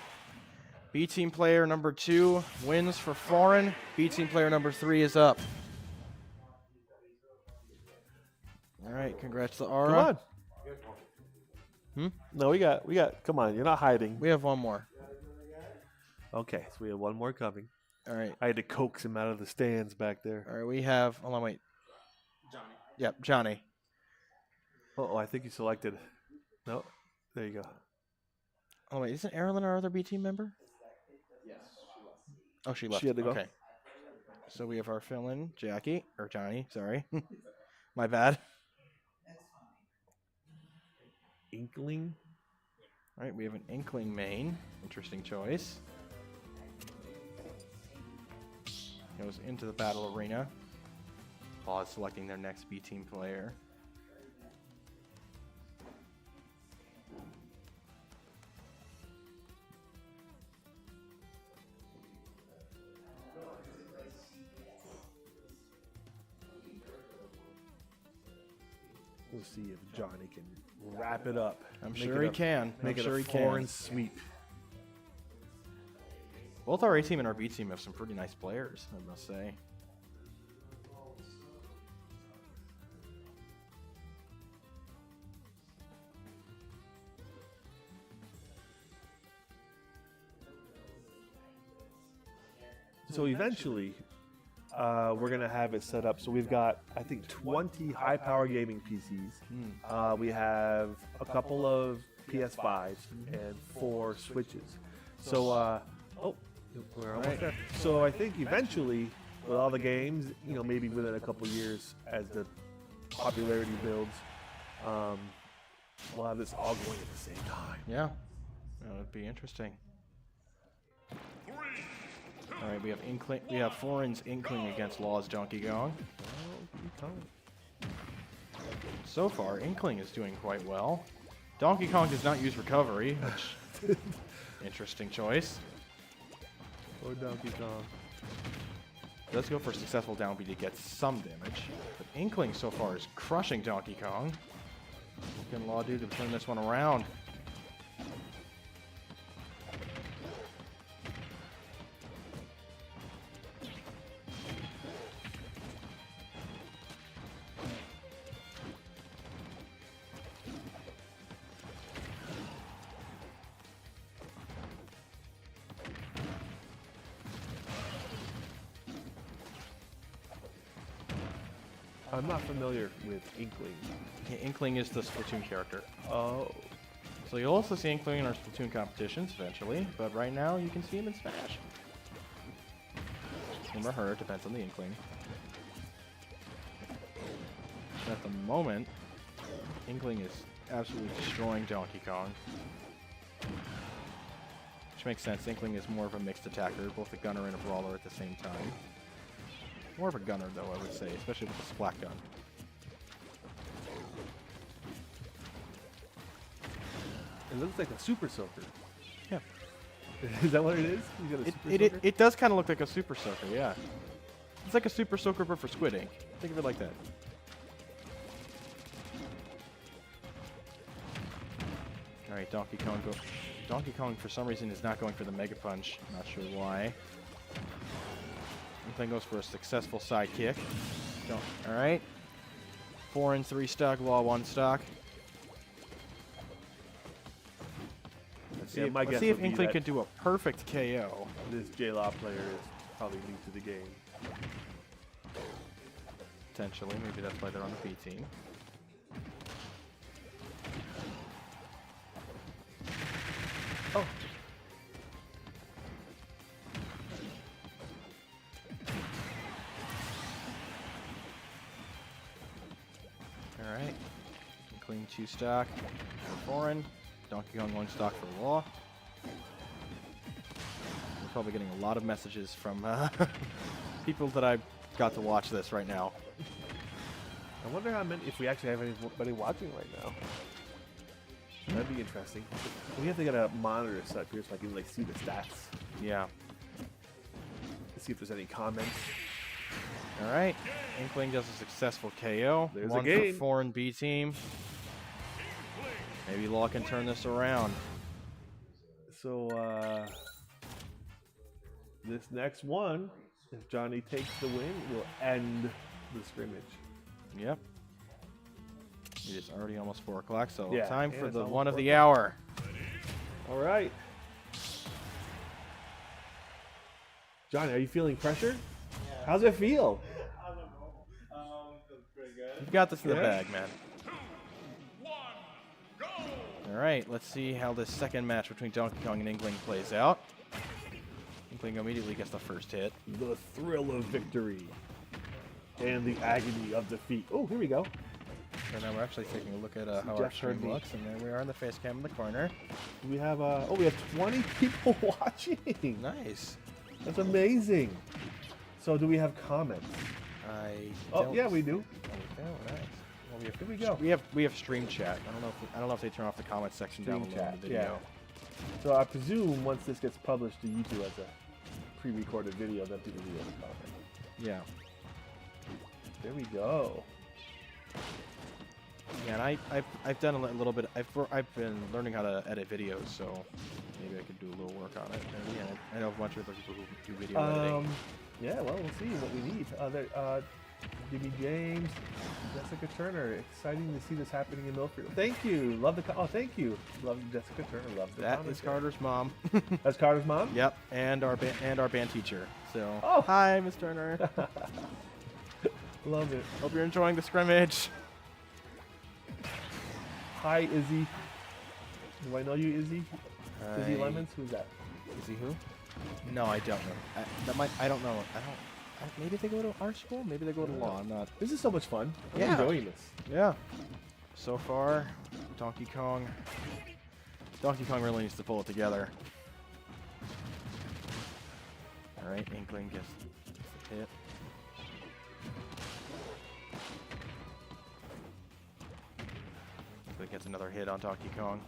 B team player number 2 wins for Foran. B team player number 3 is up. All right. Congrats to Ara. Come on. Hmm? No, we got. Come on, you're not hiding. We have one more. Okay, so we have one more coming. All right. I had to coax him out of the stands back there. All right. We have. Hold on. Wait. Johnny. Yep. Johnny. Oh, I think you selected. No, there you go. Oh wait, isn't Erilyn our other B team member? Yes. Oh, she left. She had to go. Okay. So we have our fill-in, Jackie or Johnny. Sorry, my bad. Inkling. All right, we have an Inkling main. Interesting choice. Goes into the battle arena. Paul is selecting their next B team player. We'll see if Johnny can wrap it up. I'm Make sure it he a- can. Make I'm it sure a he can. foreign sweep. Both our A team and our B team have some pretty nice players, I must say. So eventually, we're gonna have it set up. So we've got, I think, 20 high-power gaming PCs. We have a couple of PS5s and 4 Switches. So, we're almost there. So I think eventually, with all the games, you know, maybe within a couple years, as the popularity builds, we'll have this all going at the same time. Yeah, that would be interesting. All right, we have Inkling. We have Foran's Inkling against Law's Donkey Kong. So far, Inkling is doing quite well. Donkey Kong does not use recovery, which interesting choice. Or Donkey Kong. Does go for successful down B to get some damage, but Inkling so far is crushing Donkey Kong. What can Law do to turn this one around? I'm not familiar with Inkling. Yeah, Inkling is the Splatoon character. Oh. So you'll also see Inkling in our Splatoon competitions eventually, but right now you can see him in Smash. Him or her, depends on the Inkling. At the moment, Inkling is absolutely destroying Donkey Kong. Which makes sense, Inkling is more of a mixed attacker, both a gunner and a brawler at the same time. More of a gunner though, I would say, especially with the splat gun. It looks like a Super Soaker. Yeah. Is that what it is? You got a Super Soaker? It does kind of look like a Super Soaker, yeah. It's like a Super Soaker but for Squid Ink. Think of it like that. Alright, Donkey Kong Donkey Kong for some reason is not going for the Mega Punch. Not sure why. Inkling goes for a successful side kick. Alright. Foran 3 stock, Law 1 stock. Let's see, Yeah, my let's guess see if would be Inkling that- can do a perfect KO. This J-Law player is probably new to the game. Potentially, maybe that's why they're on the B team. Oh. Alright. Inkling 2 stock for Foran. Donkey Kong 1 stock for Law. We're probably getting a lot of messages from people that I got to watch this right now. I wonder how many, if we actually have anybody watching right now. That'd be interesting. We have to get a monitor set here so I can like see the stats. Yeah. See if there's any comments. Alright. Inkling does a successful KO. There's a 1 game. for Foran B team. Maybe Law can turn this around. So this next one, if Johnny takes the win, will end the scrimmage. Yep. It is already almost 4 o'clock, so Yeah, time and for it's the almost one of 4 the o'clock. hour. All right. Johnny, are you feeling pressure? Yeah. How's it feel? I don't know. Feels pretty good. You've got this in the Yeah. bag, man. 2, 1, go! All right, let's see how this second match between Donkey Kong and Inkling plays out. Inkling immediately gets the first hit. The thrill of victory and the agony of defeat. Oh, here we go. So now we're actually taking a look at how our Jeff heard stream me. looks, and there we are in the face cam in the corner. We have we have 20 people watching. Nice. That's amazing. So do we have comments? Oh yeah, we do. Nice. Well, Here we go. We have stream chat. I don't know if they turn off the comment section down Stream below in chat, the video. So I presume once this gets published to YouTube as a pre-recorded video, then people will be able to comment. Yeah. There we go. Yeah, and I've done a little bit. I've been learning how to edit videos, so maybe I could do a little work on it. And, yeah, I know a bunch of other people who do video editing. Yeah, well, we'll see what we need. Jimmy James, Jessica Turner. Exciting to see this happening in Milford. Thank you. Love the. Thank you. Love Jessica Turner. Love the. That is commentary. Carter's mom. That's Carter's mom. Yep, and our band teacher. So, Oh. hi, Miss Turner. Love it. Hope you're enjoying the scrimmage. Hi, Izzy. Do I know you, Izzy? Izzy Hi. Lemons. Who's that? Is he who? No, I don't know. I don't know. Maybe they go to our school. Maybe they go to law. I'm not. This is so much fun. I'm Yeah. enjoying this. Yeah. So far, Donkey Kong really needs to pull it together. All right, Inkling gets the hit. Inkling gets another hit on Donkey Kong.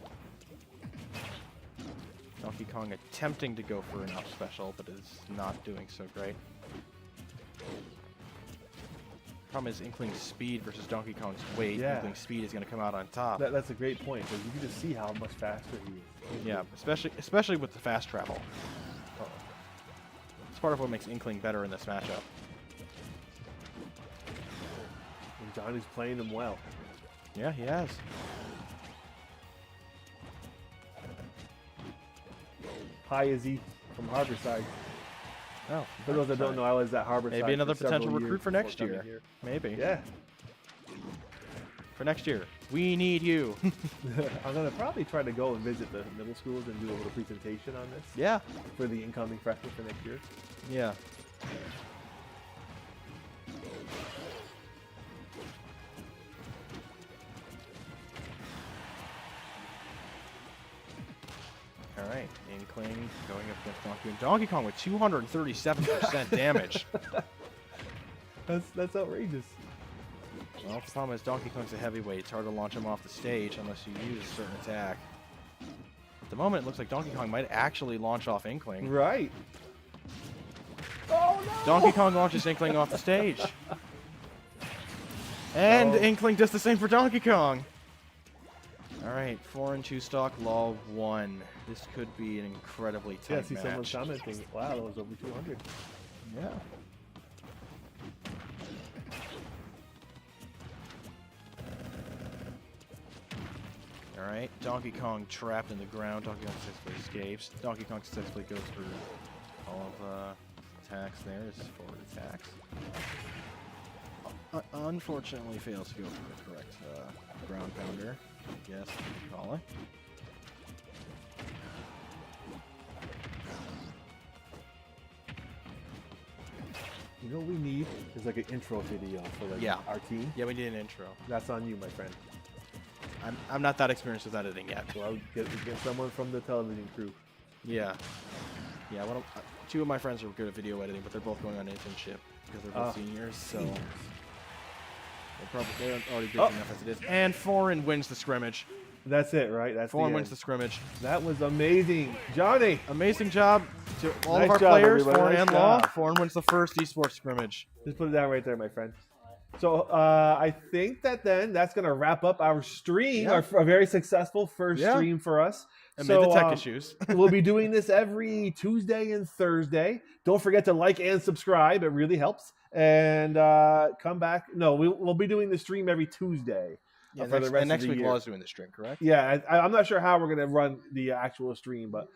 Donkey Kong attempting to go for an up special, but is not doing so great. Problem is Inkling's speed versus Donkey Kong's weight. Yeah. Inkling's speed is going to come out on top. That's a great point because you can just see how much faster he is. Yeah, especially with the fast travel. It's part of what makes Inkling better in this matchup. And Johnny's playing him well. Yeah, he has. Hi, Izzy from Harborside. Oh, For those that don't know, I was at Harborside. maybe another for several potential recruit years for before next coming year. here. Maybe. Yeah. For next year, we need you. I'm going to probably try to go and visit the middle schools and do a little presentation on this Yeah. for the incoming freshmen for next year. Yeah. All right, Inkling going up against Donkey Kong. Donkey Kong with 237% damage. That's outrageous. Well, the problem is Donkey Kong's a heavyweight. It's hard to launch him off the stage unless you use a certain attack. At the moment, it looks like Donkey Kong might actually launch off Inkling. Right. Oh, no! Donkey Kong launches Inkling off the stage. And Oh. Inkling does the same for Donkey Kong. All right, 4 and 2 stock, Law 1. This could be an incredibly Yeah, tight see someone's match. commenting. Wow, that was over 200. Yeah. All right, Donkey Kong trapped in the ground. Donkey Kong successfully escapes. Donkey Kong successfully goes through all of attacks there. His forward attacks. Unfortunately, fails to go for the correct ground pounder. Yes, you call it. You know what we need is like an intro video for like Yeah. our team. Yeah, we need an intro. That's on you, my friend. I'm not that experienced with editing yet. So I'll get someone from the television crew. Yeah. Yeah, two of my friends are good at video editing, but they're both going on internship because they're both seniors, so they're already busy enough as it is. And Foran wins the scrimmage. That's it, right? That's Foran the wins end. the scrimmage. That was amazing, Johnny. Amazing job to all Nice of our job, players, everybody. Foran Nice and Law. job. Foran wins the first esports scrimmage. Just put it down right there, my friend. So I think that's gonna wrap up our stream, Yeah. our very successful first Yeah. stream for us. Amid the tech issues. We'll be doing this every Tuesday and Thursday. Don't forget to like and subscribe; it really helps. And come back. No, we'll be doing the stream every Tuesday for the rest next of the week year. Law's doing the stream, correct? Yeah, I'm not sure how we're gonna run the actual stream, but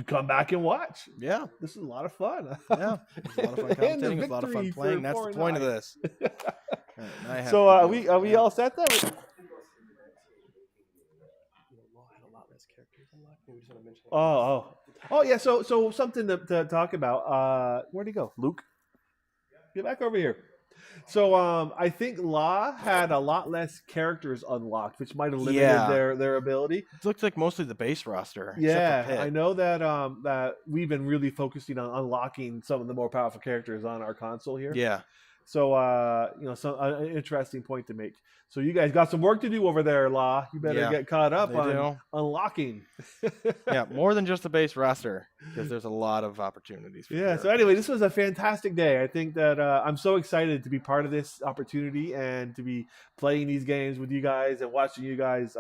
come back and watch. Yeah. This is a lot of fun. Yeah. It's a lot of fun And the commentating. It's a lot of fun victory playing. for That's the Foran point of High. this. All right, now I have So to are go. we all set then? Oh yeah. So something to talk about. Where'd he go, Luke? Get back over here. So I think Law had a lot less characters unlocked, which might have limited Yeah. their ability. It looks like mostly the base roster. except Yeah, for Pitt. I know that that we've been really focusing on unlocking some of the more powerful characters on our console here. Yeah. So some an interesting point to make. So you guys got some work to do over there, Law. You better Yeah, get caught up they on do. unlocking. Yeah, more than just the base roster, because there's a lot of opportunities. For Yeah. So anyway, this was a fantastic day. I think that I'm so excited to be part of this opportunity and to be playing these games with you guys and watching you guys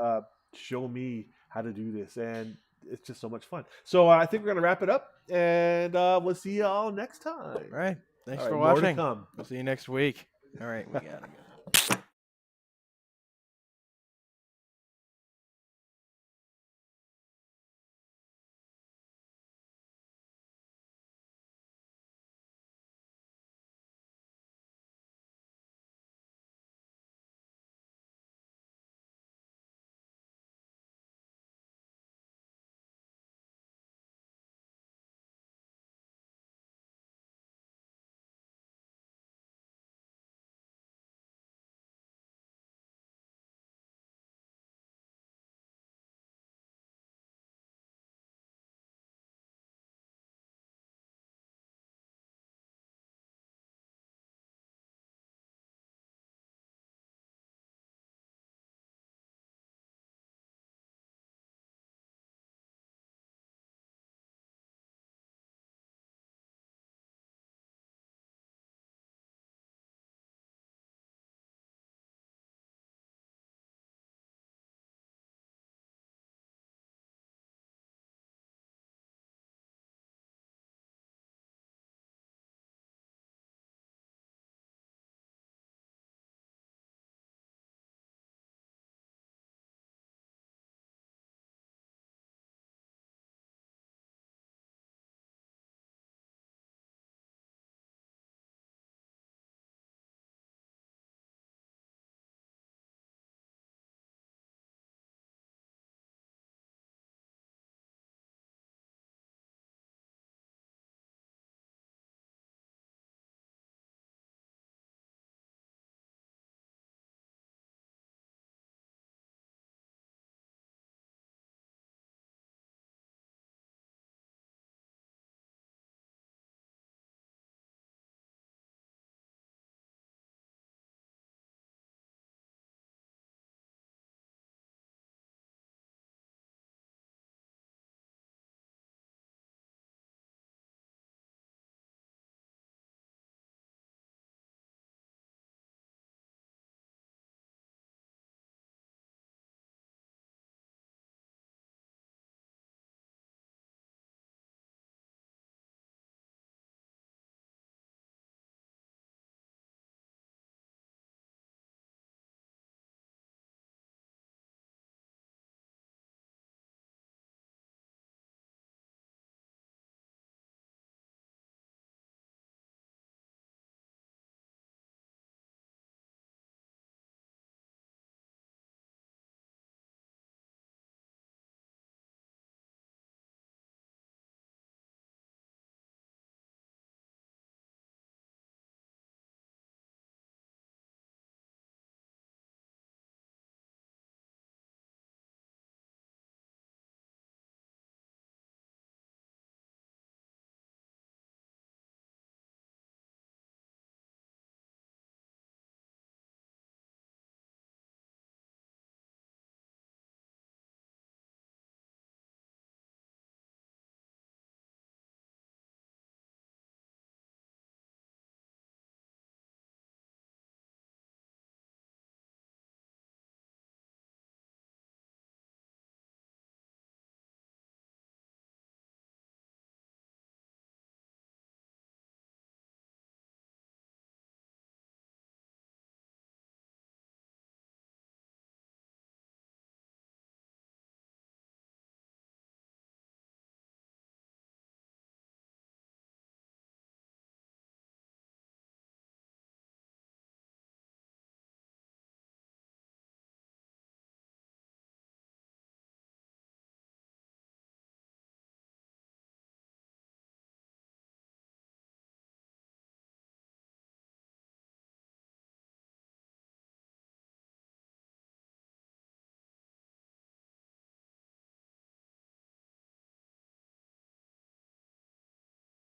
show me how to do this. And it's just so much fun. So I think we're gonna wrap it up, and we'll see you all next time. All right. Thanks All for right, more to watching. come. We'll see you next week. All right. We gotta go.